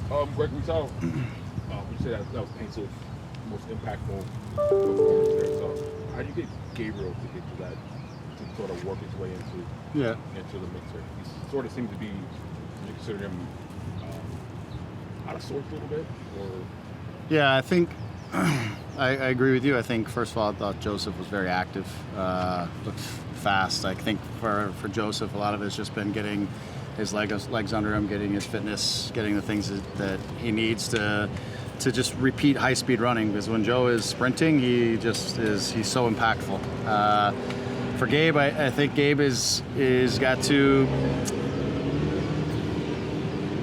Greg, we saw. You said that was Ainsley's most impactful performance there. So, how do you get Gabriel to get to that, to sort of work his way into the mixer? He sort of seems to be. You consider him out of sorts a little bit, or? Yeah, I think I agree with you. I think first of all, I thought Joseph was very active, looked fast. I think for Joseph, a lot of it's just been getting his legs under him, getting his fitness, getting the things that he needs to just repeat high-speed running. Because when Joe is sprinting, he's so impactful. For Gabe, I think Gabe is got to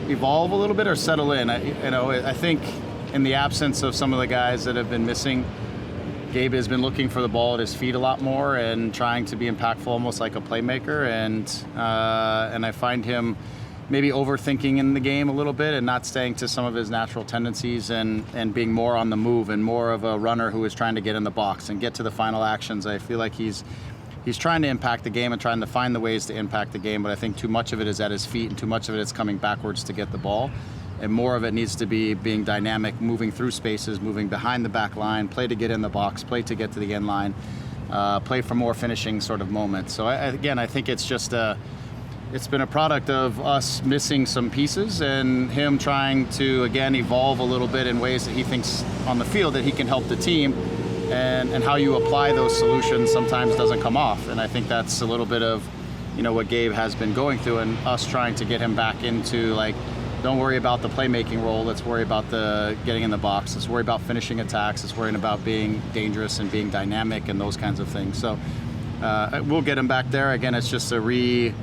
evolve a little bit or settle in. I think in the absence of some of the guys that have been missing, Gabe has been looking for the ball at his feet a lot more and trying to be impactful, almost like a playmaker. And I find him maybe overthinking in the game a little bit and not staying to some of his natural tendencies and being more on the move and more of a runner who is trying to get in the box and get to the final actions. I feel like he's trying to impact the game and trying to find the ways to impact the game, but I think too much of it is at his feet and too much of it is coming backwards to get the ball. And more of it needs to be being dynamic, moving through spaces, moving behind the back line, play to get in the box, play to get to the end line, play for more finishing sort of moments. So I think it's just it's been a product of us missing some pieces and him trying to, again, evolve a little bit in ways that he thinks on the field that he can help the team. And how you apply those solutions sometimes doesn't come off. And I think that's a little bit of, what Gabe has been going through and us trying to get him back into, like, don't worry about the playmaking role. Let's worry about the getting in the box. Let's worry about finishing attacks. Let's worry about being dangerous and being dynamic and those kinds of things. So we'll get him back there. Again, it's just a repositioning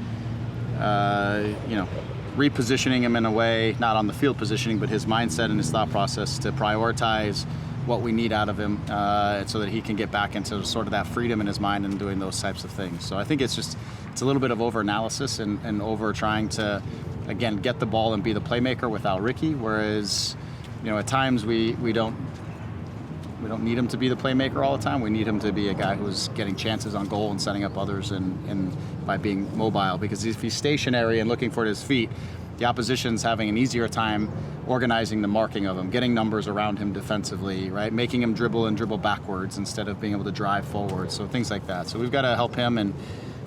him in a way, not on the field positioning, but his mindset and his thought process to prioritize what we need out of him so that he can get back into sort of that freedom in his mind and doing those types of things. So I think it's a little bit of over-analysis and over trying to, again, get the ball and be the playmaker without Ricky, whereas, at times we don't need him to be the playmaker all the time. We need him to be a guy who's getting chances on goal and setting up others and by being mobile, because if he's stationary and looking for his feet, the opposition's having an easier time organizing the marking of him, getting numbers around him defensively, right? Making him dribble and dribble backwards instead of being able to drive forward. So things like that. So we've got to help him, and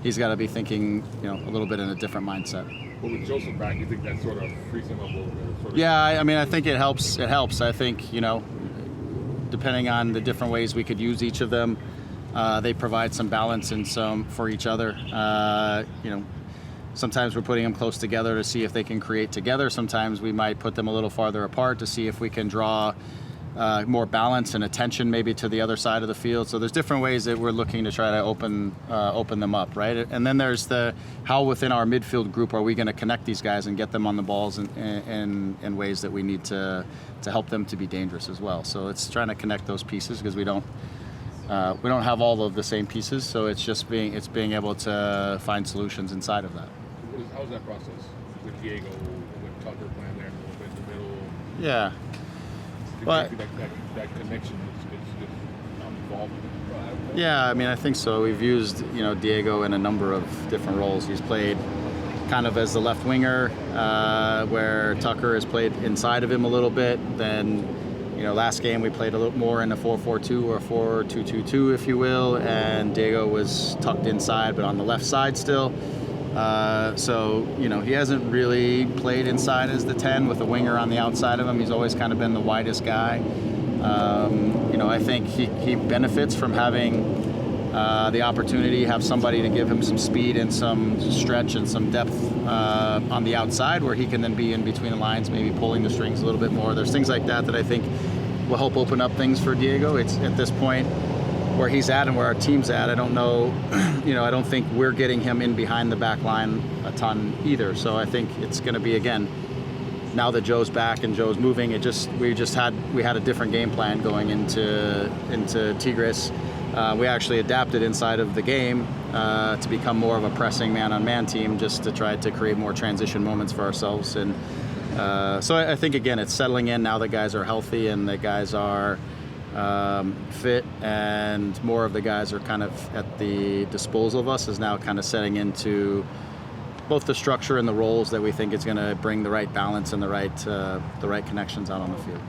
he's got to be thinking, a little bit in a different mindset. But with Joseph back, you think that sort of frees him up a little bit? Yeah, I think it helps. It helps. I think, depending on the different ways we could use each of them, they provide some balance and some for each other. Sometimes we're putting them close together to see if they can create together. Sometimes we might put them a little farther apart to see if we can draw more balance and attention maybe to the other side of the field. So there's different ways that we're looking to try to open them up, right? And then there's how within our midfield group are we going to connect these guys and get them on the balls in ways that we need to help them to be dangerous as well. So it's trying to connect those pieces, because we don't have all of the same pieces. So it's just being able to find solutions inside of that. How's that process with Diego, with Tucker playing there a little bit in the middle? Yeah. But that connection is evolving. Yeah, I think so. We've used Diego in a number of different roles. He's played kind of as the left winger, where Tucker has played inside of him a little bit. Then, last game we played a little more in a 4-4-2 or 4-2-2-2, if you will, and Diego was tucked inside, but on the left side still. So he hasn't really played inside as the 10 with a winger on the outside of him. He's always kind of been the widest guy. I think he benefits from having the opportunity to have somebody to give him some speed and some stretch and some depth on the outside, where he can then be in between the lines, maybe pulling the strings a little bit more. There's things like that I think will help open up things for Diego. It's at this point where he's at and where our team's at, I don't know, I don't think we're getting him in behind the back line a ton either. So I think it's going to be, again, now that Joe's back and Joe's moving, we had a different game plan going into Tigres. We actually adapted inside of the game to become more of a pressing man-on-man team, just to try to create more transition moments for ourselves. And so I think, again, it's settling in now that guys are healthy and the guys are fit, and more of the guys are kind of at the disposal of us, is now kind of setting into both the structure and the roles that we think is going to bring the right balance and the right connections out on the field.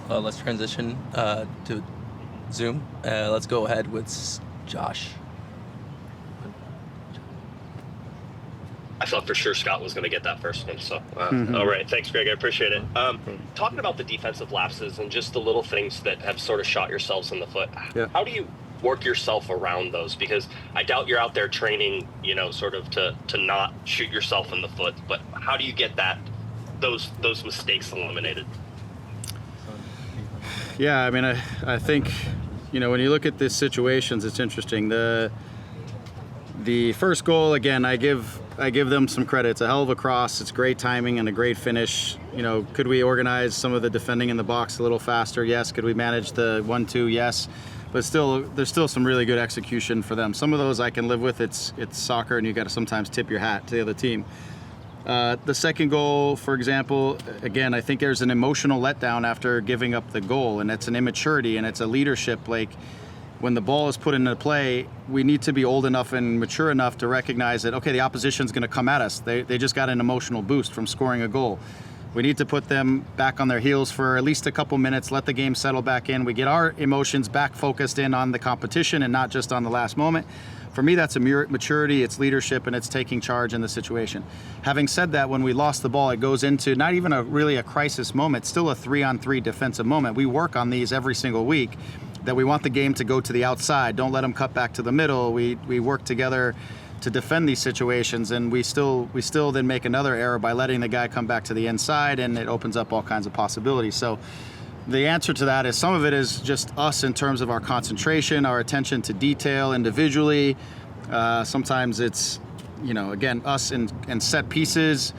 Let's transition to Zoom. Let's go ahead with Josh. I thought for sure Scott was going to get that first one. So, all right. Thanks, Greg. I appreciate it. Talking about the defensive lapses and just the little things that have sort of shot yourselves in the foot, how do you work yourself around those? Because I doubt you're out there training, sort of to not shoot yourself in the foot. But how do you get those mistakes eliminated? Yeah, I mean, I think, when you look at these situations, it's interesting. The first goal, again, I give them some credit. It's a hell of a cross. It's great timing and a great finish. Could we organize some of the defending in the box a little faster? Yes. Could we manage the 1-2? Yes. But still, there's still some really good execution for them. Some of those I can live with. It's soccer, and you got to sometimes tip your hat to the other team. The second goal, for example, again, I think there's an emotional letdown after giving up the goal, and it's an immaturity and it's a leadership. Like, when the ball is put into play, we need to be old enough and mature enough to recognize that, okay, the opposition's going to come at us. They just got an emotional boost from scoring a goal. We need to put them back on their heels for at least a couple minutes, let the game settle back in. We get our emotions back focused in on the competition and not just on the last moment. For me, that's a maturity, it's leadership, and it's taking charge in the situation. Having said that, when we lost the ball, it goes into not even really a crisis moment, still a 3-on-3 defensive moment. We work on these every single week, that we want the game to go to the outside. Don't let them cut back to the middle. We work together to defend these situations, and we still then make another error by letting the guy come back to the inside, and it opens up all kinds of possibilities. So the answer to that is some of it is just us in terms of our concentration, our attention to detail individually. Sometimes it's, again, us in set pieces,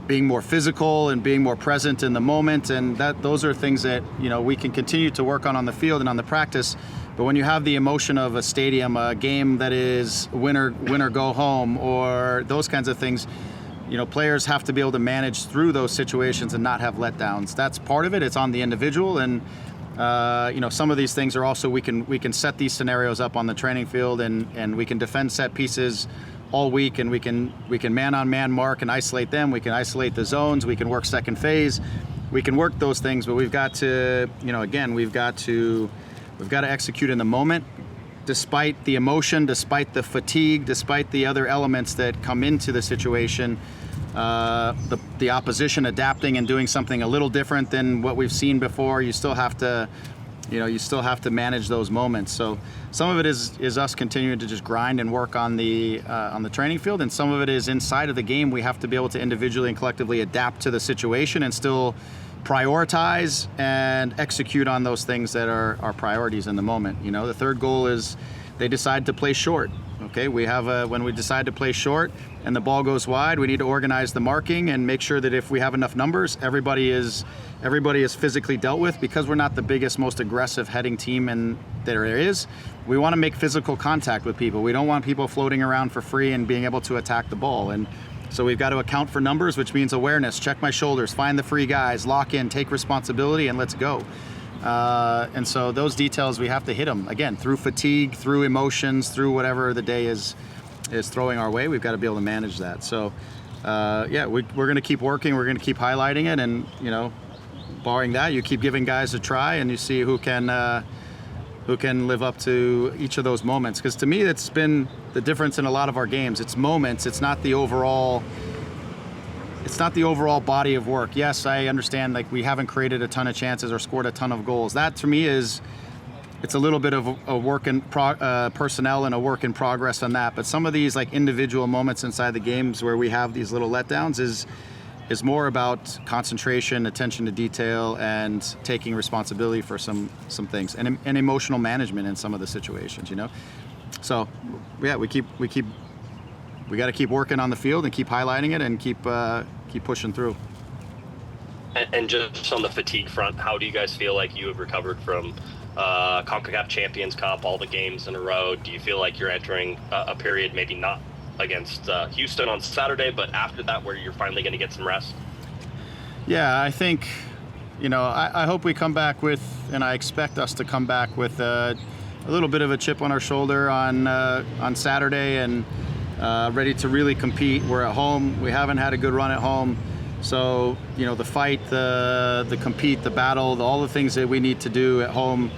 being more physical and being more present in the moment, and those are things that we can continue to work on the field and on the practice. But when you have the emotion of a stadium, a game that is win or go home, or those kinds of things, players have to be able to manage through those situations and not have letdowns. That's part of it. It's on the individual, and some of these things are also we can set these scenarios up on the training field, and we can defend set pieces all week, and we can man-on-man mark and isolate them. We can isolate the zones. We can work second phase. We can work those things, but we've got to, we've got to execute in the moment, despite the emotion, despite the fatigue, despite the other elements that come into the situation. The opposition adapting and doing something a little different than what we've seen before. You still have to manage those moments. So some of it is us continuing to just grind and work on the training field, and some of it is inside of the game. We have to be able to individually and collectively adapt to the situation and still prioritize and execute on those things that are our priorities in the moment. The third goal is they decide to play short. Okay, when we decide to play short and the ball goes wide, we need to organize the marking and make sure that if we have enough numbers, everybody is physically dealt with, because we're not the biggest, most aggressive heading team there is. We want to make physical contact with people. We don't want people floating around for free and being able to attack the ball. And so we've got to account for numbers, which means awareness, check my shoulders, find the free guys, lock in, take responsibility, and let's go. And so those details, we have to hit them, again, through fatigue, through emotions, through whatever the day is throwing our way. We've got to be able to manage that. So, we're going to keep working. We're going to keep highlighting it. And, barring that, you keep giving guys a try, and you see who can live up to each of those moments. Because to me, that's been the difference in a lot of our games. It's moments. It's not the overall body of work. Yes, I understand, we haven't created a ton of chances or scored a ton of goals. That to me it's a little bit of a work in personnel and a work in progress on that. But some of these individual moments inside the games where we have these little letdowns is more about concentration, attention to detail, and taking responsibility for some things, and emotional management in some of the situations. So yeah, we got to keep working on the field and keep highlighting it and keep pushing through. And just on the fatigue front, how do you guys feel like you have recovered from CONCACAF Champions Cup, all the games in a row? Do you feel like you're entering a period, maybe not against Houston on Saturday, but after that, where you're finally going to get some rest? Yeah, I think, I hope we come back with, and I expect us to come back with a little bit of a chip on our shoulder on Saturday, and ready to really compete. We're at home. We haven't had a good run at home. So, the fight, the compete, the battle, all the things that we need to do at home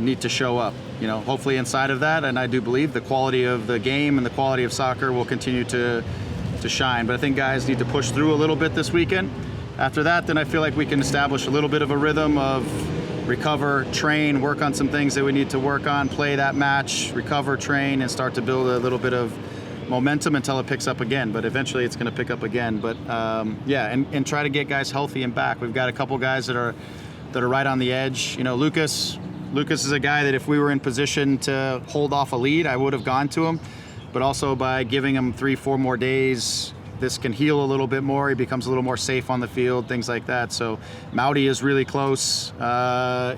need to show up. Hopefully inside of that, and I do believe the quality of the game and the quality of soccer will continue to shine. But I think guys need to push through a little bit this weekend. After that, then I feel like we can establish a little bit of a rhythm of recover, train, work on some things that we need to work on, play that match, recover, train, and start to build a little bit of momentum until it picks up again. But eventually it's going to pick up again. But and try to get guys healthy and back. We've got a couple guys that are right on the edge. Lucas is a guy that if we were in position to hold off a lead, I would have gone to him. But also by giving him 3-4 more days, this can heal a little bit more. He becomes a little more safe on the field, things like that. So Mouty is really close. Guys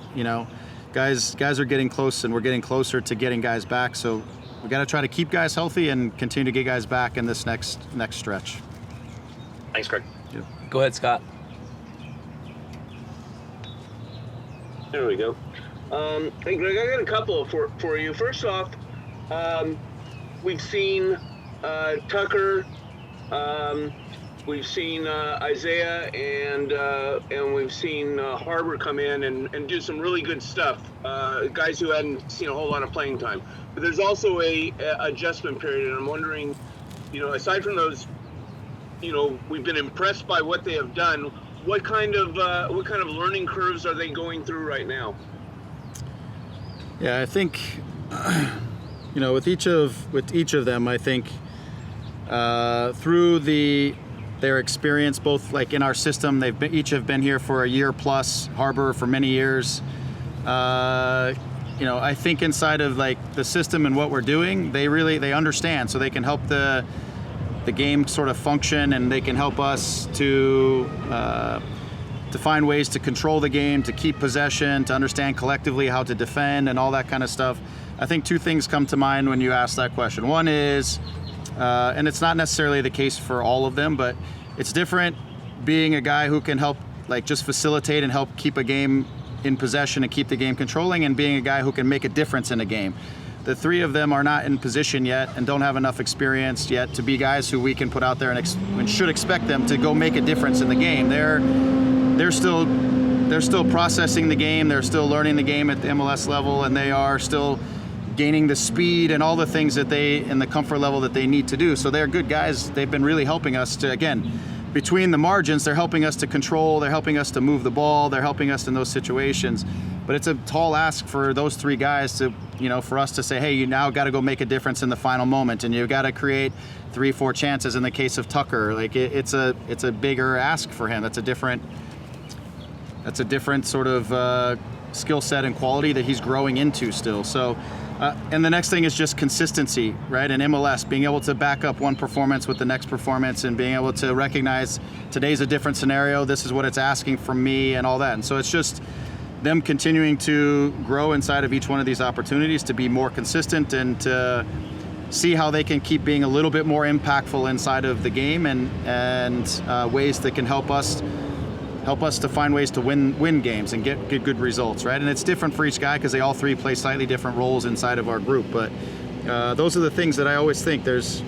are getting close, and we're getting closer to getting guys back. So we got to try to keep guys healthy and continue to get guys back in this next stretch. Thanks, Greg. Yeah. Go ahead, Scott. There we go. Hey, Greg, I got a couple for you. First off, we've seen Tucker, we've seen Isaiah, and we've seen Harbor come in and do some really good stuff. Guys who hadn't seen a whole lot of playing time. But there's also a adjustment period, and I'm wondering, aside from those, we've been impressed by what they have done. What kind of learning curves are they going through right now? Yeah, I think with each of them, I think through their experience, both like in our system, each have been here for a year plus. Harbor for many years. I think inside of like the system and what we're doing, they understand, so they can help the game sort of function, and they can help us to find ways to control the game, to keep possession, to understand collectively how to defend and all that kind of stuff. I think two things come to mind when you ask that question. One is, and it's not necessarily the case for all of them, but it's different being a guy who can help like just facilitate and help keep a game in possession and keep the game controlling, and being a guy who can make a difference in a game. The three of them are not in position yet and don't have enough experience yet to be guys who we can put out there and should expect them to go make a difference in the game. They're still processing the game. They're still learning the game at the MLS level, and they are still gaining the speed and all the things that and the comfort level that they need to do. So they're good guys. They've been really helping us to, again, between the margins, they're helping us to control, they're helping us to move the ball, they're helping us in those situations. But it's a tall ask for those three guys to, for us to say, hey, you now got to go make a difference in the final moment, and you've got to create 3-4 chances in the case of Tucker. Like it's a bigger ask for him. That's a different sort of skill set and quality that he's growing into still. So, and the next thing is just consistency, right? In MLS, being able to back up one performance with the next performance, and being able to recognize today's a different scenario, this is what it's asking from me, and all that. And so it's just them continuing to grow inside of each one of these opportunities to be more consistent and to see how they can keep being a little bit more impactful inside of the game, and ways that can help us to find ways to win games and get good results, right? And it's different for each guy because they all three play slightly different roles inside of our group. But those are the things that I always think. There's,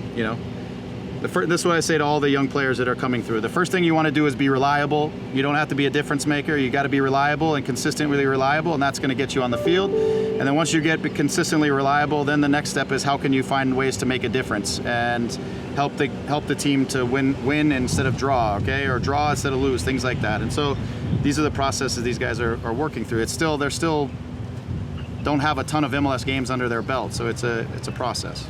this is what I say to all the young players that are coming through. The first thing you want to do is be reliable. You don't have to be a difference maker. You got to be reliable and consistently reliable, and that's going to get you on the field. And then once you get consistently reliable, then the next step is how can you find ways to make a difference and help the team to win instead of draw, okay, or draw instead of lose, things like that. And so these are the processes these guys are working through. They're still don't have a ton of MLS games under their belt, so it's a process.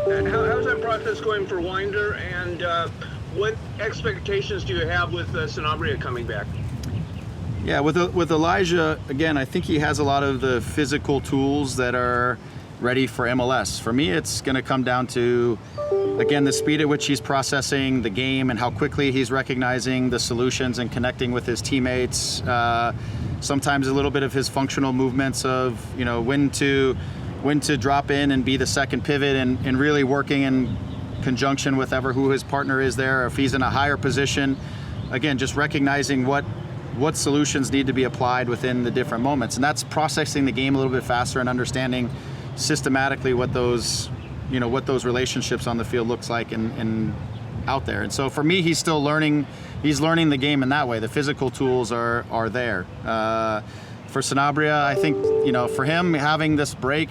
And how's that process going for Winder, and what expectations do you have with Sanabria coming back? Yeah, with Elijah, again, I think he has a lot of the physical tools that are ready for MLS. For me, it's going to come down to, again, the speed at which he's processing the game and how quickly he's recognizing the solutions and connecting with his teammates. Sometimes a little bit of his functional movements of, when to drop in and be the second pivot, and really working in conjunction with who his partner is there. If he's in a higher position, again, just recognizing what solutions need to be applied within the different moments. And that's processing the game a little bit faster and understanding systematically what those what those relationships on the field looks like and out there. And so for me, he's still learning. He's learning the game in that way. The physical tools are there. For Sanabria, I think for him having this break,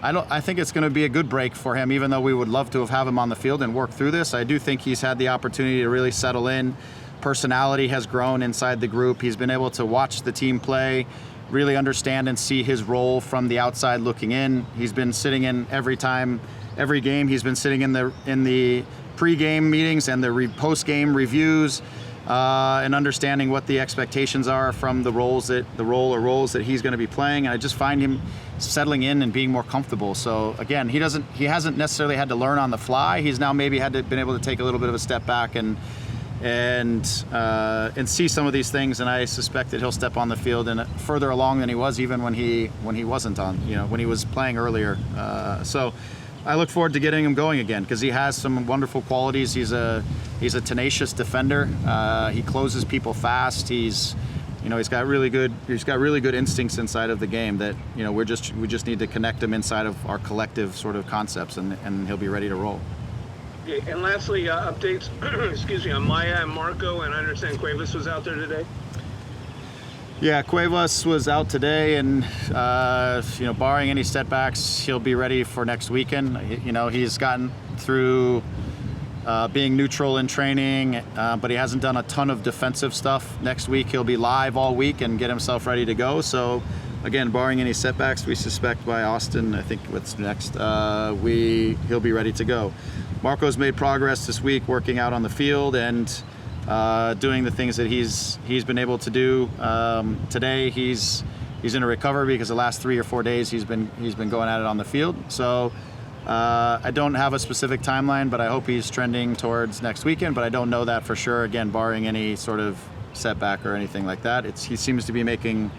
I think it's going to be a good break for him, even though we would love to have him on the field and work through this. I do think he's had the opportunity to really settle in. Personality has grown inside the group. He's been able to watch the team play, really understand and see his role from the outside looking in. He's been sitting in every game. He's been sitting in the pre-game meetings and the post-game reviews, and understanding what the expectations are from the roles that he's going to be playing. And I just find him settling in and being more comfortable. So again, he hasn't necessarily had to learn on the fly. He's now maybe been able to take a little bit of a step back and see some of these things. And I suspect that he'll step on the field and further along than he was even when he wasn't on, when he was playing earlier. So I look forward to getting him going again because he has some wonderful qualities. He's a tenacious defender. He closes people fast. He's got really good instincts inside of the game that we just need to connect him inside of our collective sort of concepts, and he'll be ready to roll. Okay, and lastly, updates excuse me, on Maya and Marco, and I understand Cuevas was out there today. Yeah, Cuevas was out today, and barring any setbacks, he'll be ready for next weekend. He's gotten through being neutral in training, but he hasn't done a ton of defensive stuff. Next week, he'll be live all week and get himself ready to go. So, again, barring any setbacks, we suspect by Austin, I think what's next, he'll be ready to go. Marco's made progress this week working out on the field and doing the things that he's been able to do. Today he's in a recovery because the last 3 or 4 days he's been going at it on the field. So I don't have a specific timeline, but I hope he's trending towards next weekend, but I don't know that for sure, again, barring any sort of setback or anything like that. He seems to be making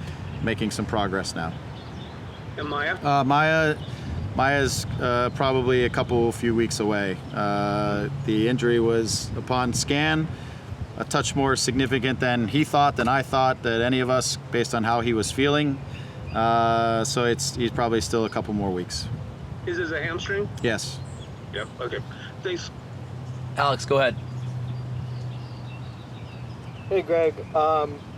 some progress now. And Maya? Maya's probably a few weeks away. The injury was, upon scan, a touch more significant than he thought, than I thought, that any of us, based on how he was feeling. So he's probably still a couple more weeks. Is this a hamstring? Yes. Yep. Okay. Thanks. Alex, go ahead. Hey, Greg.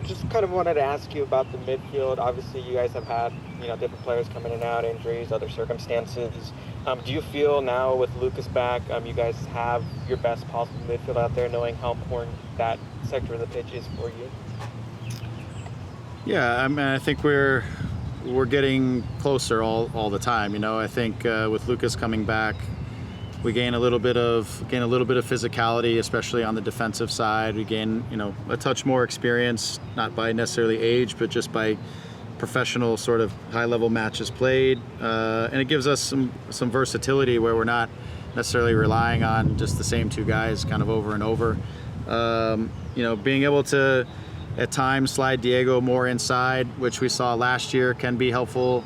Just kind of wanted to ask you about the midfield. Obviously, you guys have had different players come in and out, injuries, other circumstances. Do you feel now with Lucas back, you guys have your best possible midfield out there, knowing how important that sector of the pitch is for you? Yeah, I mean, I think we're getting closer all the time. I think with Lucas coming back, we gain a little bit of physicality, especially on the defensive side. We gain a touch more experience, not by necessarily age, but just by professional sort of high-level matches played, and it gives us some versatility where we're not necessarily relying on just the same two guys kind of over and over. Being able to at times slide Diego more inside, which we saw last year, can be helpful,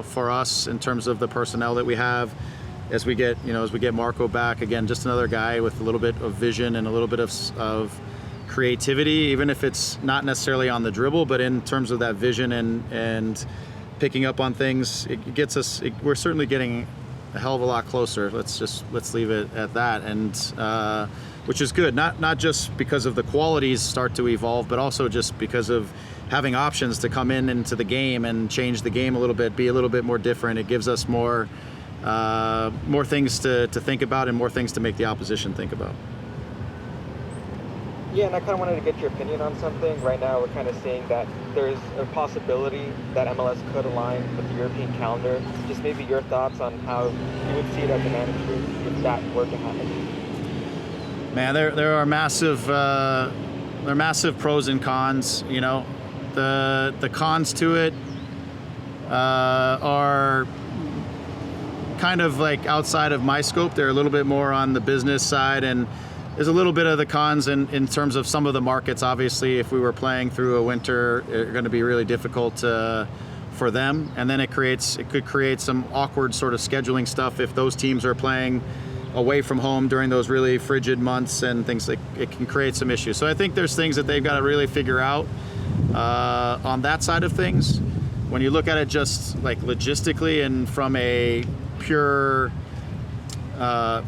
for us in terms of the personnel that we have. As we get Marco back, again, just another guy with a little bit of vision and a little bit of creativity, even if it's not necessarily on the dribble, but in terms of that vision and picking up on things, it gets us. We're certainly getting a hell of a lot closer. Let's leave it at that, and which is good. Not just because of the qualities start to evolve, but also just because of having options to come into the game and change the game a little bit, be a little bit more different. It gives us more things to think about and more things to make the opposition think about. Yeah, and I kind of wanted to get your opinion on something. Right now, we're kind of seeing that there's a possibility that MLS could align with the European calendar. Just maybe your thoughts on how you would see it as a manager if that were to happen. Man, there are massive pros and cons. The cons to it are kind of like outside of my scope. They're a little bit more on the business side, and there's a little bit of the cons in terms of some of the markets. Obviously, if we were playing through a winter, it's going to be really difficult for them, and then it could create some awkward sort of scheduling stuff if those teams are playing away from home during those really frigid months and things. Like it can create some issues. So I think there's things that they've got to really figure out on that side of things. When you look at it just like logistically and from a pure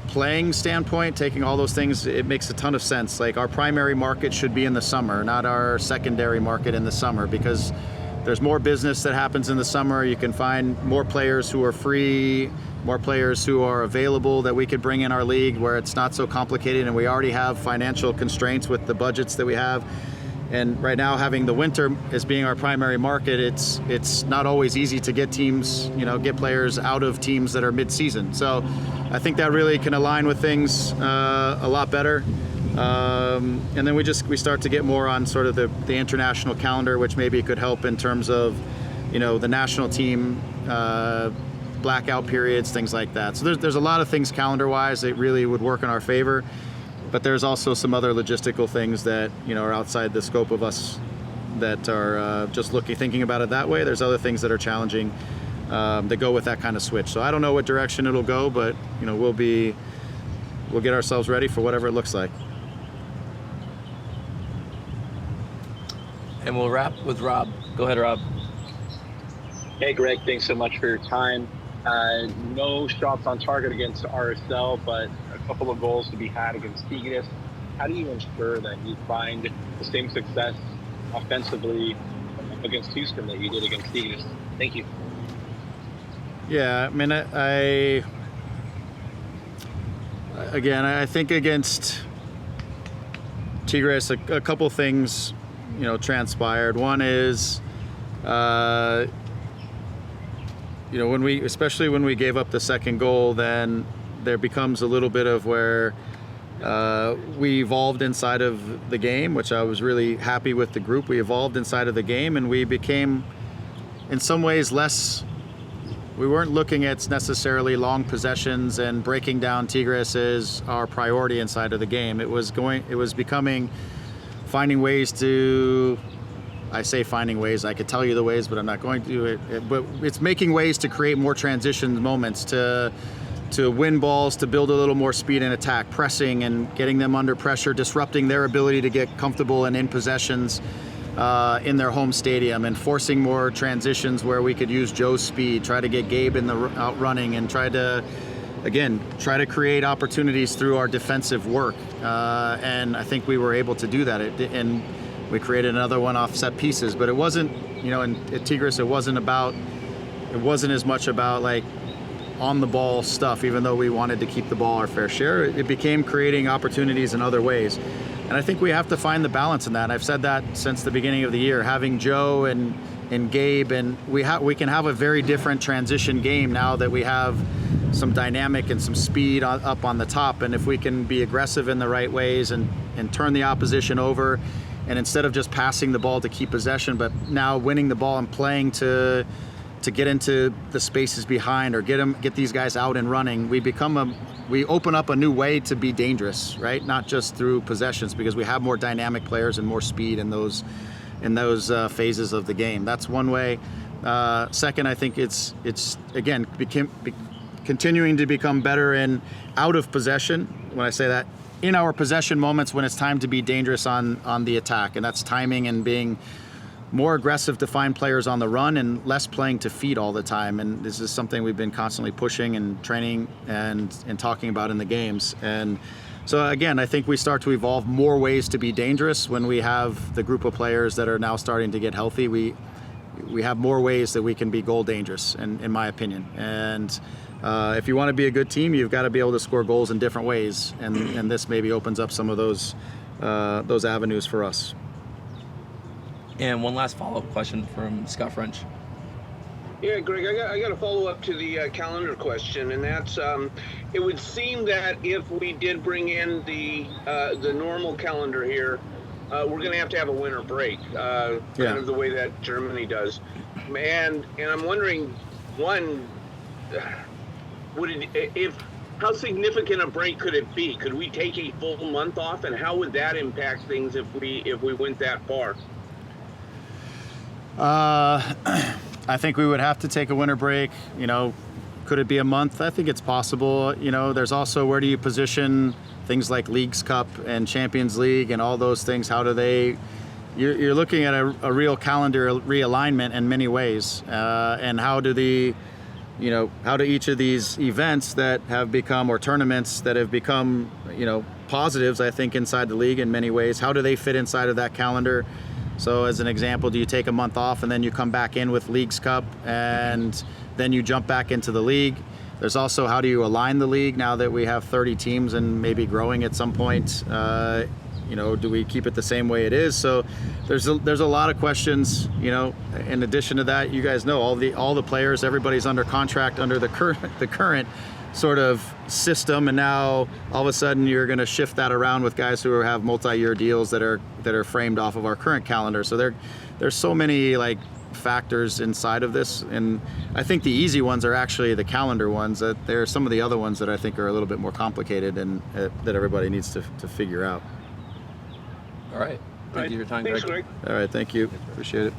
playing standpoint, taking all those things, it makes a ton of sense. Like, our primary market should be in the summer, not our secondary market in the summer, because there's more business that happens in the summer. You can find more players who are free, more players who are available that we could bring in our league where it's not so complicated, and we already have financial constraints with the budgets that we have. And right now, having the winter as being our primary market, it's not always easy to get teams, get players out of teams that are mid-season. So I think that really can align with things a lot better. And then we start to get more on sort of the international calendar, which maybe could help in terms of, the national team blackout periods, things like that. So there's a lot of things calendar-wise that really would work in our favor. But there's also some other logistical things that are outside the scope of us that are just thinking about it that way. There's other things that are challenging that go with that kind of switch. So I don't know what direction it'll go, but we'll get ourselves ready for whatever it looks like. And we'll wrap with Rob. Go ahead, Rob. Hey, Greg. Thanks so much for your time. No shots on target against RSL, but a couple of goals to be had against Tigres. How do you ensure that you find the same success offensively against Houston that you did against Tigres? Thank you. Yeah, I mean, I think against Tigres, a couple things, transpired. One is, especially when we gave up the second goal, then there becomes a little bit of where we evolved inside of the game, which I was really happy with the group. We evolved inside of the game, and we became, in some ways, we weren't looking at necessarily long possessions and breaking down Tigres as our priority inside of the game. It was becoming finding ways to, I say finding ways, I could tell you the ways, but I'm not going to. But it's making ways to create more transition moments, to win balls, to build a little more speed and attack, pressing and getting them under pressure, disrupting their ability to get comfortable and in possessions in their home stadium, and forcing more transitions where we could use Joe's speed, try to get Gabe in the out running, and try to create opportunities through our defensive work. And I think we were able to do that. And we created another one off set pieces, but it wasn't, at Tigres, it wasn't as much about like on the ball stuff, even though we wanted to keep the ball our fair share. It became creating opportunities in other ways. And I think we have to find the balance in that. I've said that since the beginning of the year, having Joe and Gabe, and we can have a very different transition game now that we have some dynamic and some speed up on the top. And if we can be aggressive in the right ways and turn the opposition over, and instead of just passing the ball to keep possession, but now winning the ball and playing to get into the spaces behind, or get these guys out and running, we open up a new way to be dangerous, right? Not just through possessions, because we have more dynamic players and more speed in those phases of the game. That's one way. Second, I think it's again continuing to become better in out of possession. When I say that, in our possession moments when it's time to be dangerous on the attack, and that's timing and being more aggressive to find players on the run and less playing to feed all the time. And this is something we've been constantly pushing and training and talking about in the games. And so again, I think we start to evolve more ways to be dangerous when we have the group of players that are now starting to get healthy. We have more ways that we can be goal dangerous, in my opinion. And if you want to be a good team, you've got to be able to score goals in different ways. And this maybe opens up some of those avenues for us. And one last follow-up question from Scott French. Yeah, Greg, I got a follow-up to the calendar question, and that's it would seem that if we did bring in the normal calendar here, we're going to have a winter break, kind of the way that Germany does. And I'm wondering, one, how significant a break could it be? Could we take a full month off, and how would that impact things if we went that far? I think we would have to take a winter break. Could it be a month? I think it's possible. There's also, where do you position things like Leagues Cup and Champions League and all those things? How do they? You're looking at a real calendar realignment in many ways, and how do how do each of these events that have become, or tournaments that have become, positives, I think, inside the league in many ways, how do they fit inside of that calendar? So as an example, do you take a month off and then you come back in with Leagues Cup and then you jump back into the league? There's also, how do you align the league now that we have 30 teams and maybe growing at some point? Do we keep it the same way it is? So there's a lot of questions. In addition to that, you guys know all the players, everybody's under contract under the current sort of system, and now all of a sudden you're going to shift that around with guys who have multi-year deals that are framed off of our current calendar. So there's so many factors inside of this, and I think the easy ones are actually the calendar ones. That there are some of the other ones that I think are a little bit more complicated and that everybody needs to figure out. All right. Thank you for your time, Thanks, Greg. Greg. All right, thank you. Appreciate it.